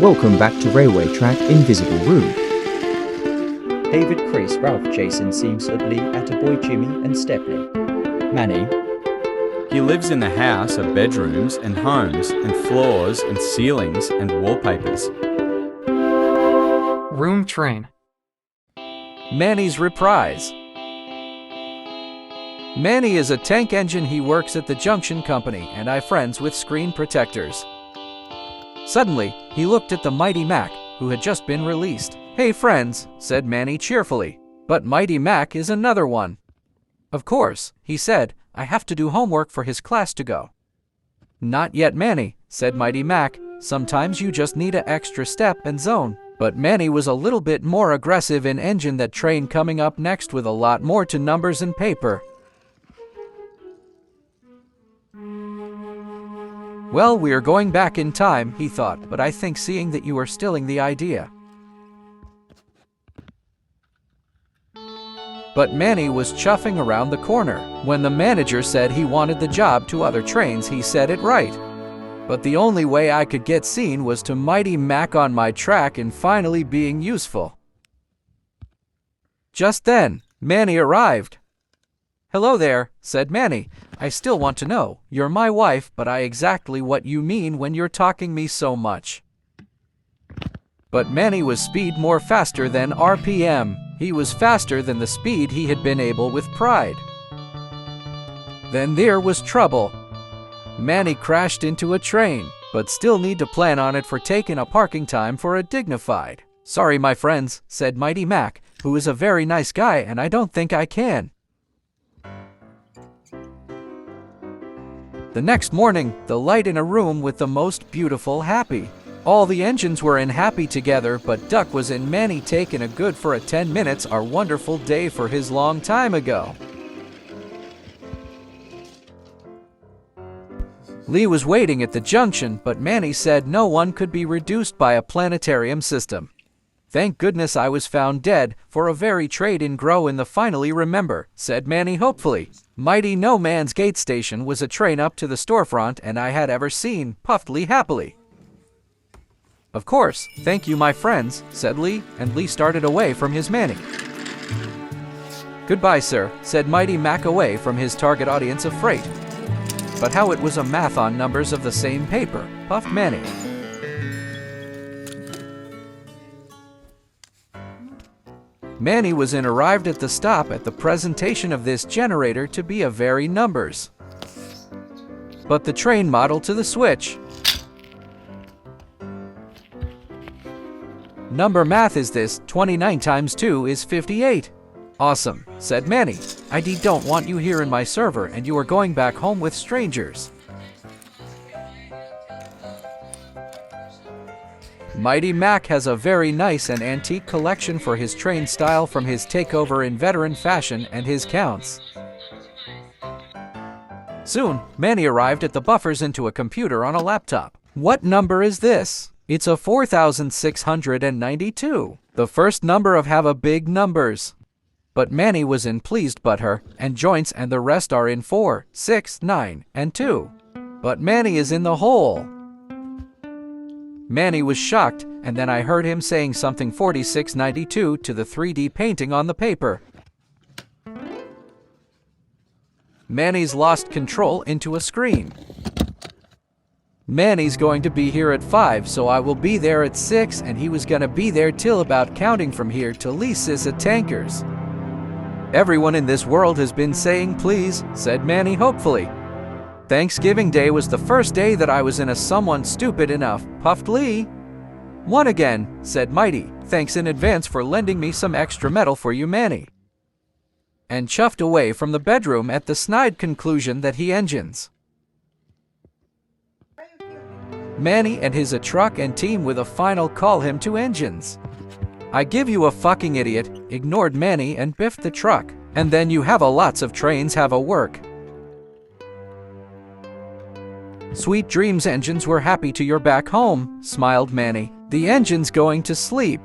Welcome back to Railway Track Invisible Room. David, Chris, Ralph, Jason seem suddenly at a boy Jimmy and Stephanie. Manny. He lives in the house of bedrooms and homes and floors and ceilings and wallpapers. Room train. Manny's Reprise. Manny is a tank engine. He works at the Junction Company, and I friends with screen protectors. Suddenly, he looked at the Mighty Mac, who had just been released. "Hey friends," said Manny cheerfully, "but Mighty Mac is another one." "Of course," he said, "I have to do homework for his class to go." "Not yet, Manny," said Mighty Mac. "Sometimes you just need an extra step and zone." But Manny was a little bit more aggressive in engine. That train coming up next with a lot more to numbers and paper. "Well, we are going back in time," he thought, "but I think seeing that you are stealing the idea." But Manny was chuffing around the corner. When the manager said he wanted the job to other trains, he said it right. But the only way I could get seen was to Mighty Mac on my track and finally being useful. Just then, Manny arrived. "Hello there," said Manny. "I still want to know. You're my wife, but I exactly what you mean when you're talking me so much." But Manny was speed more faster than RPM. He was faster than the speed he had been able with Pride. Then there was trouble. Manny crashed into a train, but still need to plan on it for taking a parking time for a dignified. "Sorry, my friends," said Mighty Mac, who is a very nice guy, "and I don't think I can." The next morning, the light in a room with the most beautiful happy. All the engines were in happy together, but Duck was in Manny taking a good for a 10 minutes our wonderful day for his long time ago. Lee was waiting at the junction, but Manny said no one could be reduced by a planetarium system. "Thank goodness I was found dead, for a very trade in grow in the finally remember," said Manny hopefully. "Mighty No Man's Gate Station was a train up to the storefront and I had ever seen," puffed Lee happily. "Of course, thank you my friends," said Lee, and Lee started away from his Manny. "Goodbye sir," said Mighty Mac away from his target audience of freight. "But how it was a math on numbers of the same paper," puffed Manny. Manny was arrived at the stop at the presentation of this generator to be a very numbers. But the train model to the switch. "Number math is this, 29 times 2 is 58. "Awesome," said Manny. "I don't want you here in my server and you are going back home with strangers." Mighty Mac has a very nice and antique collection for his train style from his takeover in veteran fashion and his counts. Soon, Manny arrived at the buffers into a computer on a laptop. "What number is this?" "It's a 4692. The first number of have a big numbers." But Manny was in pleased but her, and joints and the rest are in 4, 6, 9, and 2. But Manny is in the hole. Manny was shocked, and then I heard him saying something 4692 to the 3D painting on the paper. Manny's lost control into a screen. "Manny's going to be here at 5, so I will be there at 6, and he was gonna be there till about counting from here to Lisa's at Tankers." "Everyone in this world has been saying please," said Manny hopefully. "Thanksgiving Day was the first day that I was in a someone stupid enough," puffed Lee. "One again," said Mighty. "Thanks in advance for lending me some extra metal for you, Manny." And chuffed away from the bedroom at the snide conclusion that he engines. Manny and his a truck and team with a final call him to engines. "I give you a fucking idiot," ignored Manny and biffed the truck. "And then you have a lots of trains have a work." "Sweet dreams engines, we're happy to you're back home," smiled Manny. "The engine's going to sleep."